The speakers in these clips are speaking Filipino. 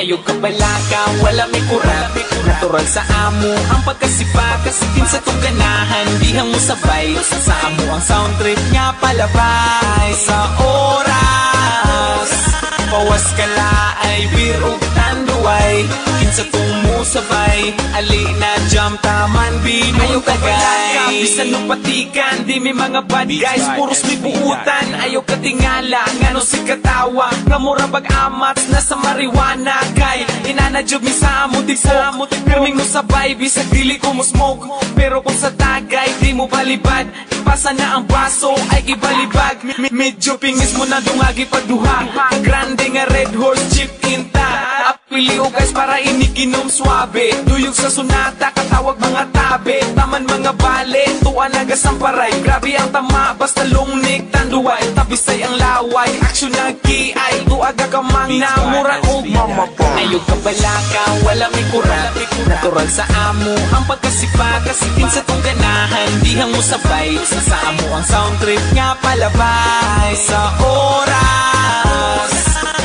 Ayog ka balaka, wala may kurap. Natural sa amo ang pagkasipa, kasikin sa tong ganahan, dihang mo sabay. Sa amo ang sound trip nga palabay. Sa oras pawas kala ay birog tanduay, kinsa tong musabay, ali na jam taman binong tagay. Bisan nung patikan, di may mga bad guys, puros may buutan. Ayaw ka tingala, ngano si katawa, nga mura bag-amats na sa marijuana. Kay inanajob mi sa amo, di sa amo, pirming mo sabay, bisag dili ko mo smoke. Pero kung sa tagay, di mo balibad, ipasa na ang baso, ay gibalibag. Medyo pingis mo na dungagi pagduha, grande nga red horse jeep inta. Apili o guys para iniginom suabe, duyog sa sunata, katawag mga tabe. Taman mga bale, tuan nagasamparay, grabe ang tama, basta lungnik tanduay. Tabisay ang laway, aksyon na kiay, tuaga kamang na murang o mamabong. Ayog ka balaka, wala may kurap. Natural sa amo ang pagkasipa, kasikin sa tong ganahan, dihang mo sabay. Sa amo ang sound trip nga palabay. Sa oras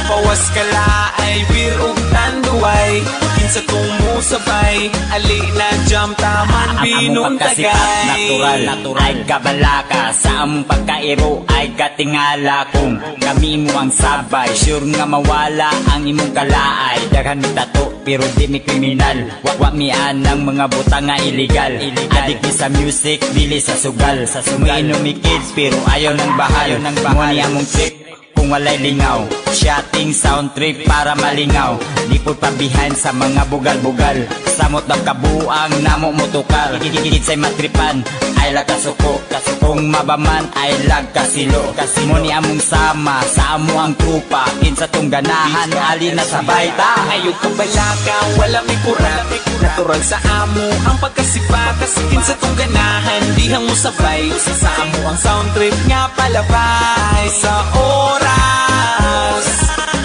pawas kala ay birog tanduay, kinsa tong musabay, ali na jam taman binong tagay. Natural ay kabalaka, sa among pagkairo ay katingala. Kung kami mo ang sabay, sure nga mawala ang imong kalaay. Daghan mi tato pero di mi kriminal, wa mi anang mga buta nga illegal. Adik mi sa music, dili sa sugal. Umiinom mi kids pero ayaw ng bahal. Muni among trip kung walay lingaw, shotting sound trip para malingaw. Lipod pa behind sa mga bugal-bugal, samot ng kabuang namo motukar. Kikikit sa'y matripan, ay lag kasuko. Kung mabaman ay lag kasilo. Muni among sama, sa amo ang trupa, kinsa tong ganahan, ali na sabay ta. Ayog ka balaka, wala may kurap. Natural sa amo ang pagkasipa, kasikin sa tong ganahan, dihang mo sabay. Sa amo ang sound trip nga palabay. Sa oras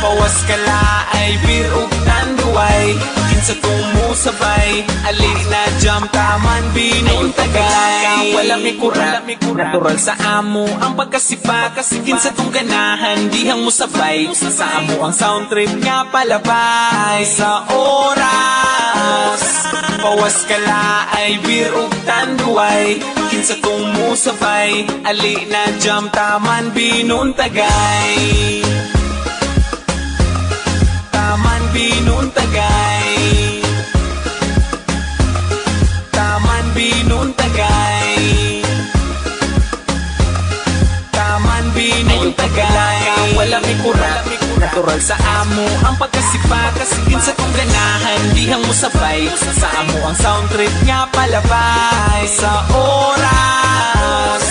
pawas kala ay birog tanduay, kinsa tong musabay, ali na jam taman binong tagay. Wala may kurap. Natural sa amo ang pagkasipa, kasikin sa tong ganahan, dihang mo sabay. Sa amo ang sound trip nga palabay. Sa oras pawas kala ay birog tanduay, kinsa tong musabay, ali na jam taman binong tagay. Taman binong tagay. Taman binong tagay. Taman binong tagay. Wala may kurap. Natural sa amo ang pagkasipa, kasikin sa tong ganahan, dihang mo sabay. Sa amo ang sound trip nga palabay. Sa oras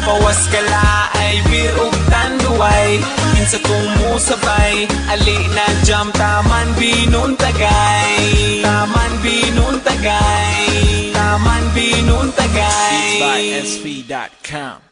pawas kala ay birog tanduay, kinsa tong musabay, ali na jam taman binong tagay. Taman binong tagay. Taman binong tagay. Beats by SP.com.